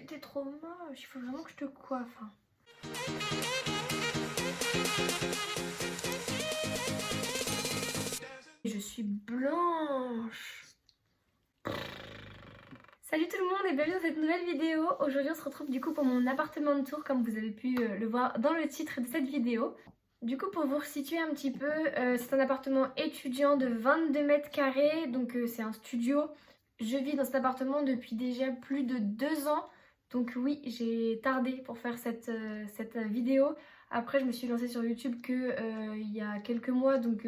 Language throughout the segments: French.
t'es trop moche, il faut vraiment que je te coiffe. Hein. Je suis blanche. Salut tout le monde et bienvenue dans cette nouvelle vidéo. Aujourd'hui on se retrouve du coup pour mon appartement de tour comme vous avez pu le voir dans le titre de cette vidéo. Du coup pour vous resituer un petit peu, c'est un appartement étudiant de 22 mètres carrés, donc c'est un studio. Je vis dans cet appartement depuis déjà plus de 2 ans, donc oui j'ai tardé pour faire cette vidéo. Après je me suis lancée sur YouTube il y a quelques mois, donc...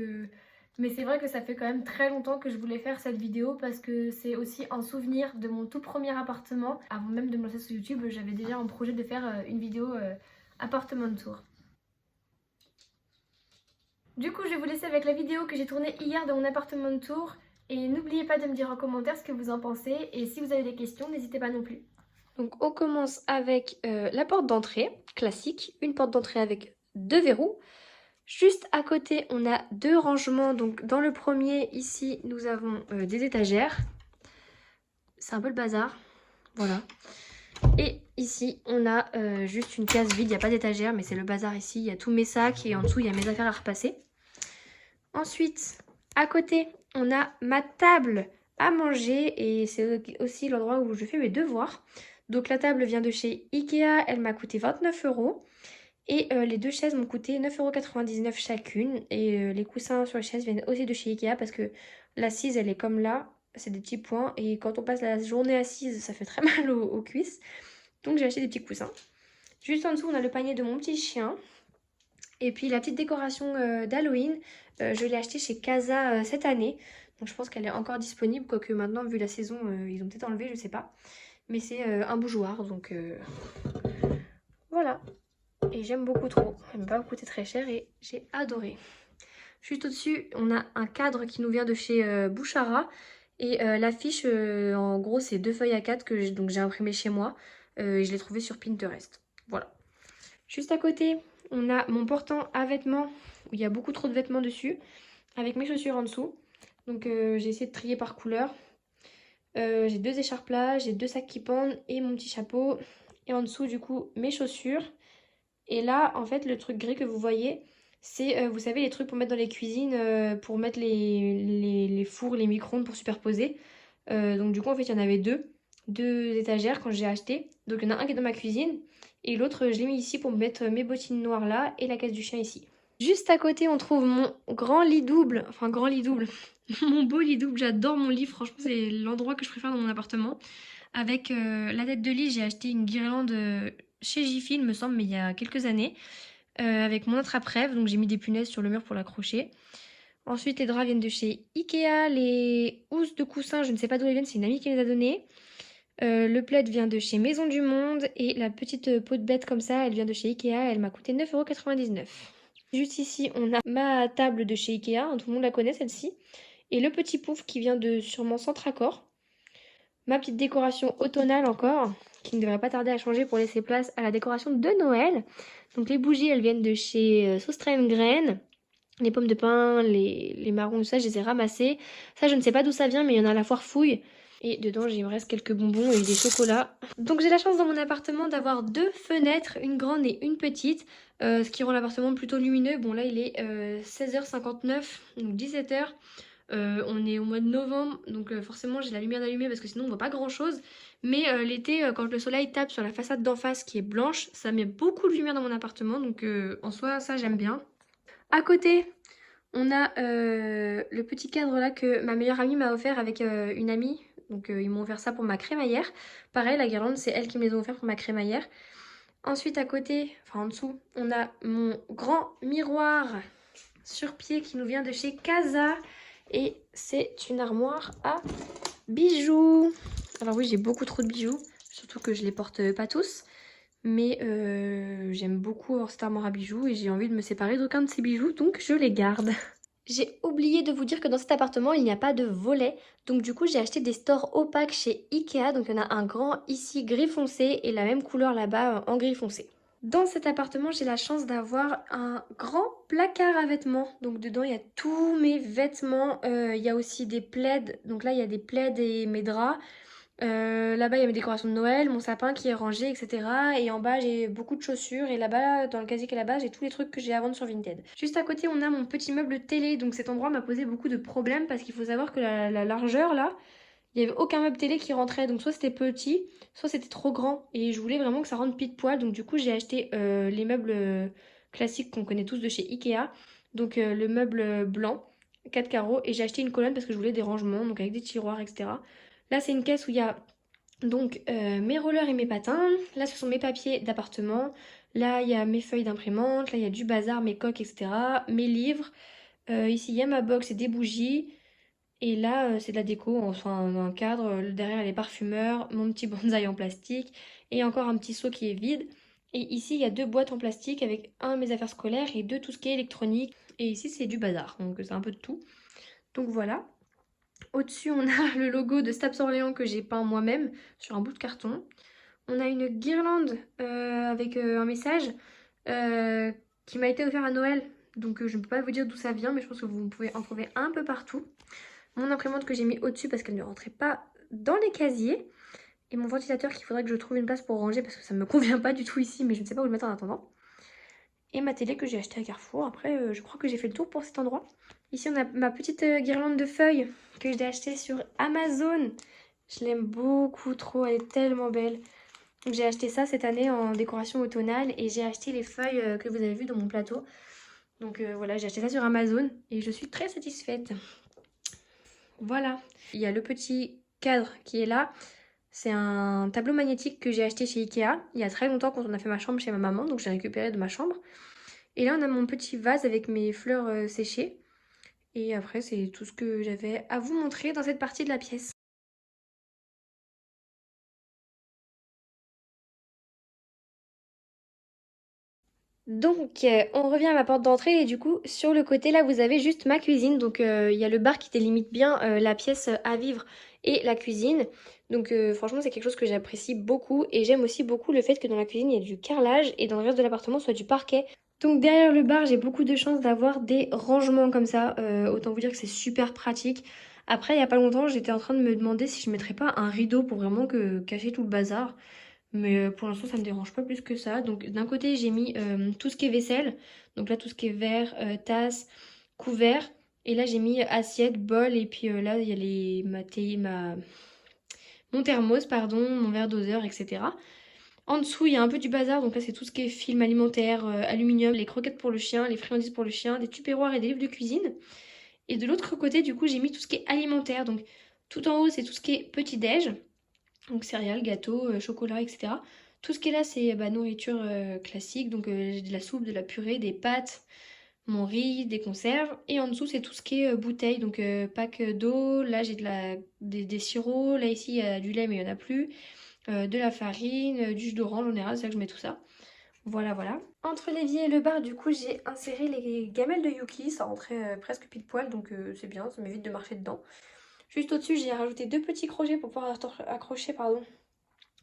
Mais c'est vrai que ça fait quand même très longtemps que je voulais faire cette vidéo parce que c'est aussi un souvenir de mon tout premier appartement. Avant même de me lancer sur YouTube, j'avais déjà en projet de faire une vidéo appartement tour. Du coup, je vais vous laisser avec la vidéo que j'ai tournée hier de mon appartement tour. Et n'oubliez pas de me dire en commentaire ce que vous en pensez. Et si vous avez des questions, n'hésitez pas non plus. Donc on commence avec la porte d'entrée, classique. Une porte d'entrée avec 2 verrous. Juste à côté, on a 2 rangements. Donc dans le premier, ici, nous avons des étagères. C'est un peu le bazar. Voilà. Et ici, on a juste une case vide. Il n'y a pas d'étagère, mais c'est le bazar ici. Il y a tous mes sacs et en dessous, il y a mes affaires à repasser. Ensuite, à côté, on a ma table à manger. Et c'est aussi l'endroit où je fais mes devoirs. Donc la table vient de chez Ikea. Elle m'a coûté 29 €. Et les 2 chaises m'ont coûté 9,99 € chacune. Et les coussins sur les chaises viennent aussi de chez Ikea parce que l'assise, elle est comme là. C'est des petits points. Et quand on passe la journée assise, ça fait très mal aux cuisses. Donc j'ai acheté des petits coussins. Juste en dessous, on a le panier de mon petit chien. Et puis la petite décoration d'Halloween, je l'ai achetée chez Casa cette année. Donc je pense qu'elle est encore disponible. Quoique maintenant, vu la saison, ils ont peut-être enlevé, je sais pas. Mais c'est un bougeoir. Donc voilà. Et j'aime beaucoup trop. Elle m'a pas coûté très cher et j'ai adoré. Juste au-dessus, on a un cadre qui nous vient de chez Bouchara. Et l'affiche, en gros, c'est 2 feuilles A4 que j'ai imprimé chez moi. Et je l'ai trouvé sur Pinterest. Voilà. Juste à côté, on a mon portant à vêtements où il y a beaucoup trop de vêtements dessus. Avec mes chaussures en dessous. Donc j'ai essayé de trier par couleur. J'ai 2 écharpes là, j'ai 2 sacs qui pendent et mon petit chapeau. Et en dessous, du coup, mes chaussures. Et là, en fait, le truc gris que vous voyez, c'est, vous savez, les trucs pour mettre dans les cuisines, pour mettre les fours, les micro-ondes pour superposer. Donc du coup, en fait, il y en avait deux étagères quand j'ai acheté. Donc il y en a un qui est dans ma cuisine et l'autre, je l'ai mis ici pour mettre mes bottines noires là et la caisse du chien ici. Juste à côté, on trouve mon grand lit double, enfin grand lit double, mon beau lit double. J'adore mon lit, franchement, c'est l'endroit que je préfère dans mon appartement. Avec la tête de lit, j'ai acheté une guirlande chez Jiffy, il me semble, mais il y a quelques années, avec mon attrape-rêve. Donc j'ai mis des punaises sur le mur pour l'accrocher. Ensuite, les draps viennent de chez Ikea. Les housses de coussins, je ne sais pas d'où elles viennent, c'est une amie qui les a données. Le plaid vient de chez Maison du Monde. Et la petite peau de bête comme ça, elle vient de chez Ikea. Elle m'a coûté 9,99 €. Juste ici, on a ma table de chez Ikea. Tout le monde la connaît, celle-ci. Et le petit pouf qui vient de sûrement Centracor. Ma petite décoration automnale encore, qui ne devrait pas tarder à changer pour laisser place à la décoration de Noël. Donc les bougies, elles viennent de chez Soustrain Grain. Les pommes de pin, les marrons, tout ça, je les ai ramassées. Ça, je ne sais pas d'où ça vient, mais il y en a à la foire fouille. Et dedans, il me reste quelques bonbons et des chocolats. Donc j'ai la chance dans mon appartement d'avoir 2 fenêtres, une grande et une petite. Ce qui rend l'appartement plutôt lumineux. Bon là, il est 16h59, donc 17h. On est au mois de novembre, donc forcément j'ai la lumière allumée parce que sinon on voit pas grand chose. Mais l'été, quand le soleil tape sur la façade d'en face qui est blanche, ça met beaucoup de lumière dans mon appartement. Donc en soi, ça j'aime bien. À côté, on a le petit cadre là que ma meilleure amie m'a offert avec une amie. Donc ils m'ont offert ça pour ma crémaillère. Pareil, la guirlande, c'est elle qui me les a offert pour ma crémaillère. Ensuite, à côté, enfin en dessous, on a mon grand miroir sur pied qui nous vient de chez Casa. Et c'est une armoire à bijoux. Alors oui, j'ai beaucoup trop de bijoux. Surtout que je les porte pas tous. Mais j'aime beaucoup avoir cette armoire à bijoux et j'ai envie de me séparer d'aucun de ces bijoux, donc je les garde. J'ai oublié de vous dire que dans cet appartement, il n'y a pas de volet. Donc du coup, j'ai acheté des stores opaques chez Ikea. Donc il y en a un grand ici gris foncé et la même couleur là-bas en gris foncé. Dans cet appartement, j'ai la chance d'avoir un grand placard à vêtements. Donc dedans, il y a tous mes vêtements. Il y a aussi des plaids. Donc là, il y a des plaids et mes draps. Là-bas, il y a mes décorations de Noël, mon sapin qui est rangé, etc. Et en bas, j'ai beaucoup de chaussures. Et là-bas, dans le casier qui est là-bas, j'ai tous les trucs que j'ai à vendre sur Vinted. Juste à côté, on a mon petit meuble télé. Donc cet endroit m'a posé beaucoup de problèmes parce qu'il faut savoir que la largeur, là, il n'y avait aucun meuble télé qui rentrait. Donc soit c'était petit, soit c'était trop grand. Et je voulais vraiment que ça rentre pile poil. Donc du coup, j'ai acheté les meubles classiques qu'on connaît tous de chez Ikea. Donc le meuble blanc, 4 carreaux. Et j'ai acheté une colonne parce que je voulais des rangements, donc avec des tiroirs, etc. Là, c'est une caisse où il y a donc mes rollers et mes patins. Là, ce sont mes papiers d'appartement. Là, il y a mes feuilles d'imprimante. Là, il y a du bazar, mes coques, etc. Mes livres. Ici, il y a ma box et des bougies. Et là, c'est de la déco, enfin, dans un cadre. Derrière, les parfumeurs, mon petit bonsaï en plastique. Et encore un petit seau qui est vide. Et ici, il y a 2 boîtes en plastique avec mes affaires scolaires et tout ce qui est électronique. Et ici, c'est du bazar. Donc, c'est un peu de tout. Donc, voilà. Au-dessus, on a le logo de Staps Orléans que j'ai peint moi-même sur un bout de carton. On a une guirlande avec un message euh, qui m'a été offert à Noël. Donc je ne peux pas vous dire d'où ça vient, mais je pense que vous pouvez en trouver un peu partout. Mon imprimante que j'ai mis au-dessus parce qu'elle ne rentrait pas dans les casiers. Et mon ventilateur qu'il faudrait que je trouve une place pour ranger parce que ça ne me convient pas du tout ici, mais je ne sais pas où le mettre en attendant. Et ma télé que j'ai achetée à Carrefour. Après, je crois que j'ai fait le tour pour cet endroit. Ici, on a ma petite guirlande de feuilles que j'ai achetée sur Amazon. Je l'aime beaucoup trop, elle est tellement belle. Donc j'ai acheté ça cette année en décoration automnale et j'ai acheté les feuilles que vous avez vues dans mon plateau. Donc voilà, j'ai acheté ça sur Amazon et je suis très satisfaite. Voilà. Il y a le petit cadre qui est là. C'est un tableau magnétique que j'ai acheté chez Ikea il y a très longtemps quand on a fait ma chambre chez ma maman. Donc j'ai récupéré de ma chambre. Et là, on a mon petit vase avec mes fleurs séchées. Et après, c'est tout ce que j'avais à vous montrer dans cette partie de la pièce. Donc, on revient à ma porte d'entrée et du coup, sur le côté, là, vous avez juste ma cuisine. Donc, il y a le bar qui délimite bien la pièce à vivre et la cuisine. Donc, franchement, c'est quelque chose que j'apprécie beaucoup. Et j'aime aussi beaucoup le fait que dans la cuisine, il y ait du carrelage et dans le reste de l'appartement, soit du parquet. Donc, derrière le bar, j'ai beaucoup de chance d'avoir des rangements comme ça. Autant vous dire que c'est super pratique. Après, il n'y a pas longtemps, j'étais en train de me demander si je mettrais pas un rideau pour vraiment cacher tout le bazar. Mais pour l'instant, ça me dérange pas plus que ça. Donc d'un côté, j'ai mis tout ce qui est vaisselle. Donc là, tout ce qui est verre, tasse, couvert. Et là, j'ai mis assiette, bol. Et puis là, il y a mon thermos, pardon, mon verre doseur, etc. En dessous, il y a un peu du bazar. Donc là, c'est tout ce qui est film alimentaire, aluminium, les croquettes pour le chien, les friandises pour le chien, des tupperwares et des livres de cuisine. Et de l'autre côté, du coup, j'ai mis tout ce qui est alimentaire. Donc tout en haut, c'est tout ce qui est petit-déj. Donc céréales, gâteaux, chocolat, etc. Tout ce qui est là, c'est nourriture classique. Donc j'ai de la soupe, de la purée, des pâtes, mon riz, des conserves. Et en dessous, c'est tout ce qui est bouteille. Donc pack d'eau. Là, j'ai des sirops. Là, ici, il y a du lait, mais il n'y en a plus. De la farine, du jus d'orange en général, c'est là que je mets tout ça. Voilà, voilà. Entre l'évier et le bar, du coup, j'ai inséré les gamelles de Yuki. Ça rentrait presque pile poil, donc c'est bien, ça m'évite de marcher dedans. Juste au-dessus, j'ai rajouté 2 petits crochets pour pouvoir accrocher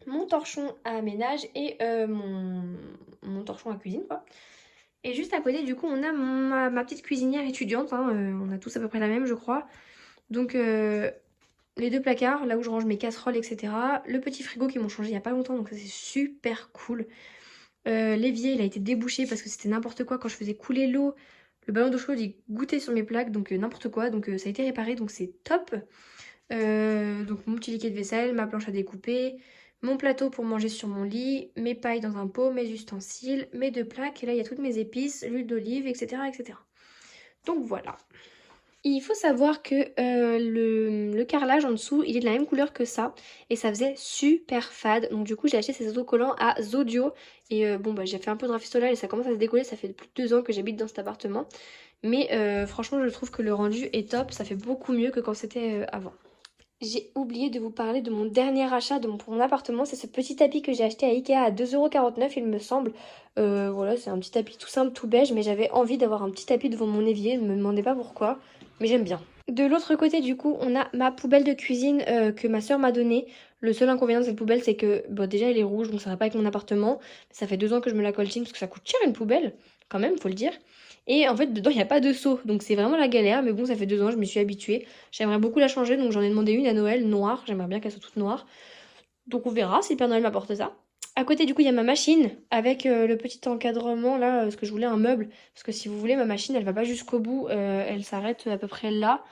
mon torchon à ménage et mon torchon à cuisine, quoi. Et juste à côté, du coup, on a ma petite cuisinière étudiante. Hein, on a tous à peu près la même, je crois. Donc, les 2 placards, là où je range mes casseroles, etc. Le petit frigo qu'ils m'ont changé il n'y a pas longtemps, donc ça, c'est super cool. L'évier, il a été débouché parce que c'était n'importe quoi. Quand je faisais couler l'eau, le ballon d'eau chaude, il goûtait sur mes plaques, donc n'importe quoi. Donc, ça a été réparé, donc c'est top. Donc mon petit liquide vaisselle, ma planche à découper, mon plateau pour manger sur mon lit, mes pailles dans un pot, mes ustensiles, mes 2 plaques, et là il y a toutes mes épices, l'huile d'olive, etc., etc. Donc voilà. Il faut savoir que le carrelage en dessous, il est de la même couleur que ça, et ça faisait super fade. Donc du coup j'ai acheté ces autocollants à Zodio, et bon bah j'ai fait un peu de rafistolage et ça commence à se décoller, ça fait plus de 2 ans que j'habite dans cet appartement. Mais franchement je trouve que le rendu est top, ça fait beaucoup mieux que quand c'était avant. J'ai oublié de vous parler de mon dernier achat pour mon appartement. C'est ce petit tapis que j'ai acheté à Ikea à 2,49 € il me semble. Voilà, c'est un petit tapis tout simple, tout beige. Mais j'avais envie d'avoir un petit tapis devant mon évier. Ne me demandez pas pourquoi. Mais j'aime bien. De l'autre côté, du coup, on a ma poubelle de cuisine que ma soeur m'a donnée. Le seul inconvénient de cette poubelle, c'est que bon, déjà elle est rouge, donc ça va pas avec mon appartement. Ça fait 2 ans que je me la coltine parce que ça coûte cher une poubelle, quand même, faut le dire. Et en fait, dedans, il n'y a pas de seau. Donc c'est vraiment la galère. Mais bon, ça fait 2 ans, je m'y suis habituée. J'aimerais beaucoup la changer. Donc j'en ai demandé une à Noël, noire. J'aimerais bien qu'elle soit toute noire. Donc on verra si le Père Noël m'apporte ça. À côté, du coup, il y a ma machine avec le petit encadrement là, parce que je voulais un meuble. Parce que si vous voulez, ma machine, elle va pas jusqu'au bout. Elle s'arrête à peu près là.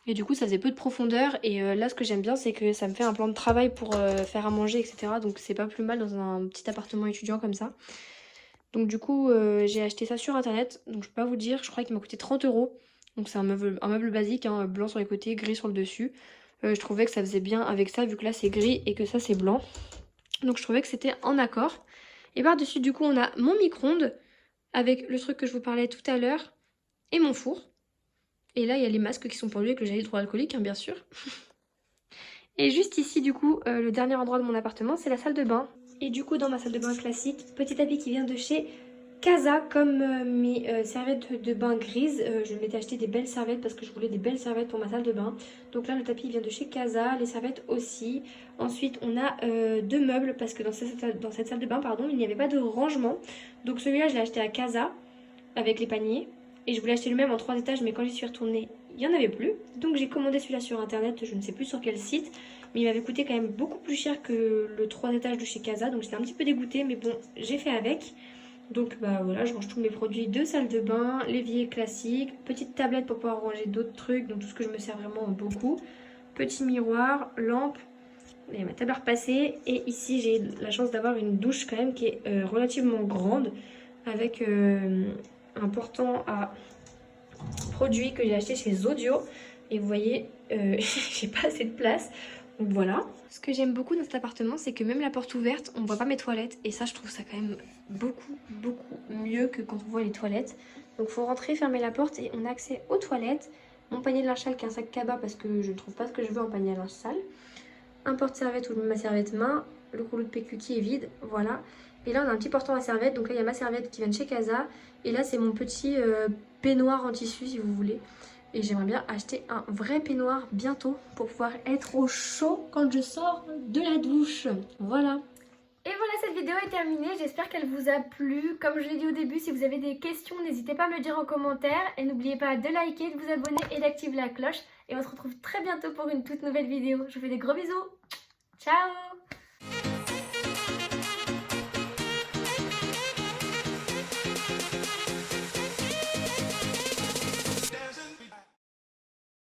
Et du coup, ça faisait peu de profondeur. Et là, ce que j'aime bien, c'est que ça me fait un plan de travail pour faire à manger, etc. Donc c'est pas plus mal dans un petit appartement étudiant comme ça. Donc du coup, j'ai acheté ça sur internet. Donc je peux pas vous dire, je crois qu'il m'a coûté 30 euros. Donc c'est un meuble basique, hein, blanc sur les côtés, gris sur le dessus. Je trouvais que ça faisait bien avec ça, vu que là c'est gris et que ça c'est blanc. Donc je trouvais que c'était en accord. Et par-dessus, du coup, on a mon micro-ondes avec le truc que je vous parlais tout à l'heure et mon four. Et là, il y a les masques qui sont pendus avec le gel hydroalcoolique, hein, bien sûr. Et juste ici, du coup, le dernier endroit de mon appartement, c'est la salle de bain. Et du coup, dans ma salle de bain classique, petit tapis qui vient de chez Casa, comme mes serviettes de bain grises. Je m'étais acheté des belles serviettes parce que je voulais des belles serviettes pour ma salle de bain. Donc là, le tapis vient de chez Casa, les serviettes aussi. Ensuite, on a 2 meubles parce que dans cette salle de bain, pardon, il n'y avait pas de rangement. Donc celui-là, je l'ai acheté à Casa avec les paniers. Et je voulais acheter le même en 3 étages, mais quand j'y suis retournée, il n'y en avait plus. Donc j'ai commandé celui-là sur internet, je ne sais plus sur quel site. Mais il m'avait coûté quand même beaucoup plus cher que le 3 étages de chez Casa. Donc j'étais un petit peu dégoûtée, mais bon, j'ai fait avec. Donc bah voilà, je range tous mes produits de salle de bain, l'évier classique, petite tablette pour pouvoir ranger d'autres trucs, donc tout ce que je me sers vraiment beaucoup. Petit miroir, lampe, et ma table à repasser. Et ici j'ai la chance d'avoir une douche quand même qui est relativement grande, avec un portant à produit que j'ai acheté chez Zodio. Et vous voyez, j'ai pas assez de place. Donc voilà. Ce que j'aime beaucoup dans cet appartement, c'est que même la porte ouverte, on voit pas mes toilettes. Et ça, je trouve ça quand même beaucoup mieux que quand on voit les toilettes. Donc faut rentrer, fermer la porte et on a accès aux toilettes. Mon panier de linge sale qui est un sac cabas parce que je ne trouve pas ce que je veux en panier à linge sale. Un porte-serviette où je mets ma serviette main. Le rouleau de PQ qui est vide, voilà. Et là on a un petit portant à serviette, donc là il y a ma serviette qui vient de chez Casa. Et là c'est mon petit peignoir en tissu si vous voulez. Et j'aimerais bien acheter un vrai peignoir bientôt pour pouvoir être au chaud quand je sors de la douche. Voilà. Et voilà, cette vidéo est terminée, j'espère qu'elle vous a plu. Comme je l'ai dit au début, si vous avez des questions, n'hésitez pas à me le dire en commentaire. Et n'oubliez pas de liker, de vous abonner et d'activer la cloche. Et on se retrouve très bientôt pour une toute nouvelle vidéo. Je vous fais des gros bisous. Ciao!